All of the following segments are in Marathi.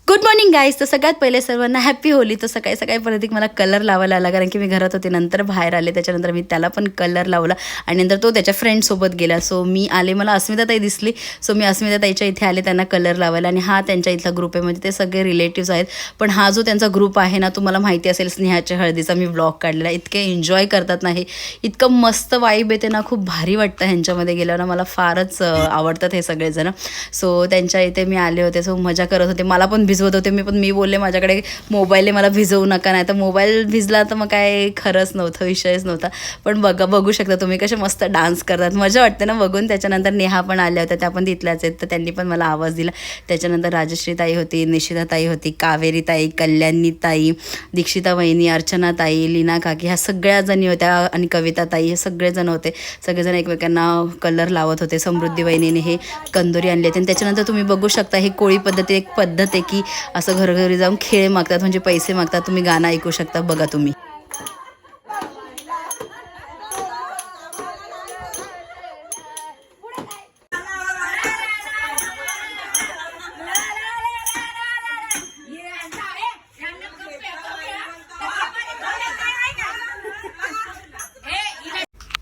Good morning guys. तर सगळ्यात पहिले सर्वांना हॅपी होली. तर सकाळी सकाळी परत एक मला कलर लावायला आला, कारण की मी घरात होते, नंतर बाहेर आले, त्याच्यानंतर मी त्याला पण कलर लावला आणि नंतर तो त्याच्या फ्रेंडसोबत गेला. सो मी आले, मला अस्मिताताई दिसली, सो मी अस्मिताताईच्या इथे आले त्यांना कलर लावायला. आणि हा त्यांच्या इथला ग्रुप आहे, म्हणजे ते सगळे रिलेटिव्स आहेत. पण हा जो त्यांचा ग्रुप आहे ना, तुम्हाला माहिती असेल, स्नेहाच्या हळदीचा मी व्लॉग काढलेला. इतके एन्जॉय करतात नाही, इतकं मस्त वाईब येते ना, खूप भारी वाटतं ह्यांच्यामध्ये गेल्यावर ना. मला फारच आवडतात हे सगळेजण. सो त्यांच्या इथे मी आले होते, सो मजा करत होते, मला पण भिजवत होते. मी बोलले माझ्याकडे मोबाईल आहे, मला भिजवू नका, नाही तर मोबाईल भिजला तर मग काय खरंच नव्हतं, विषयच नव्हता. पण बघू शकता तुम्ही कसे मस्त डान्स करतात, मजा वाटते ना बघून. त्याच्यानंतर नेहा पण आल्या होत्या, त्या पण तिथल्याच आहेत, तर त्यांनी पण मला आवाज दिला. त्याच्यानंतर राजश्री ताई होती, निशिता ताई होती, कावेरी ताई, कल्याणी ताई, दीक्षिता वहिनी, अर्चना ताई, लीना काकी, ह्या सगळ्या जणी होत्या, आणि कविता ताई, हे सगळेजण होते. सगळेजण एकमेकांना कलर लावत होते. समृद्धी वहिनीने हे कंदोरी आणली होती. आणि त्याच्यानंतर तुम्ही बघू शकता, ही कोळी पद्धती एक पद्धत आहे की असं घरोघरी जाऊन खेळ मागतात, म्हणजे पैसे मागतात. तुम्ही गाणं ऐकू शकता, बघा तुम्ही.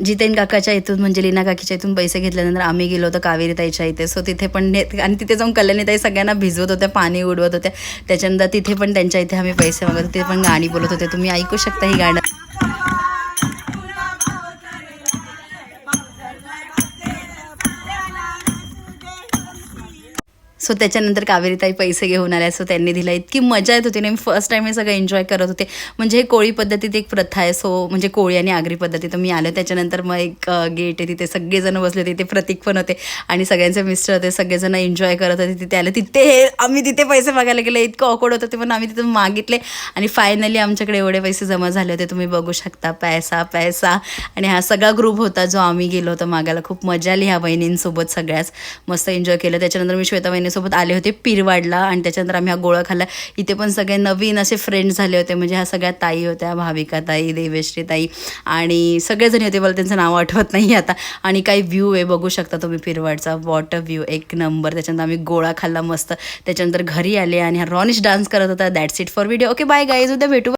जितेन काकाच्या इथून, म्हणजे लीना काकीच्या इथून पैसे घेतल्यानंतर आम्ही गेलो होतो कावेरी ताईच्या इथे. सो तिथे पण आणि तिथे जाऊन कल्याणी ताई सगळ्यांना भिजवत होत्या, पाणी उडवत होत्या. त्याच्यानंतर तिथे पण त्यांच्या इथे आम्ही पैसे मागत होते, पण गाणी बोलत होते. तुम्ही ऐकू शकता ही गाणं. सो त्याच्यानंतर कावेरीताई पैसे घेऊन आल्या, सो त्यांनी दिला. इतकी मजा येत होती ना, मी फर्स्ट टाईम हे सगळं एन्जॉय करत होते. म्हणजे हे कोळी पद्धतीत एक प्रथा आहे, सो म्हणजे कोळी आणि आगरी पद्धती. तर मी आले, त्याच्यानंतर मग एक गेट आहे, तिथे सगळेजण बसले होते, तिथे प्रतीक पण होते आणि सगळ्यांचे मिस्टर होते. सगळेजण एन्जॉय करत होते. तिथे आले, आम्ही तिथे पैसे मागायला गेले, इतकं ऑकवर्ड होतं ते, पण आम्ही तिथे मागितले आणि फायनली आमच्याकडे एवढे पैसे जमा झाले होते. तुम्ही बघू शकता, पैसा. आणि हा सगळा ग्रुप होता जो आम्ही गेलो होतो मागायला. खूप मजा आली ह्या बहिणींसोबत, सगळ्याच मस्त एन्जॉय केलं. त्याच्यानंतर मी श्वेता सोबत आले होते पिरवाडला, आणि त्याच्यानंतर आम्ही हा गोळा खाल्ला. इथे पण सगळे नवीन असे फ्रेंड्स झाले होते, म्हणजे ह्या सगळ्या ताई होत्या, भाविका ताई, देवेश्री ताई, आणि सगळेजण होते. मला त्यांचं नाव आठवत नाही आता. आणि काही व्ह्यू आहे, बघू शकता तुम्ही पिरवाडचा, वॉटर व्ह्यू एक नंबर. त्याच्यानंतर आम्ही गोळा खाल्ला मस्त. त्याच्यानंतर घरी आले आणि हा रॉनिश डान्स करत होता. That's it for video. Okay, bye guys, उद्या भेटू.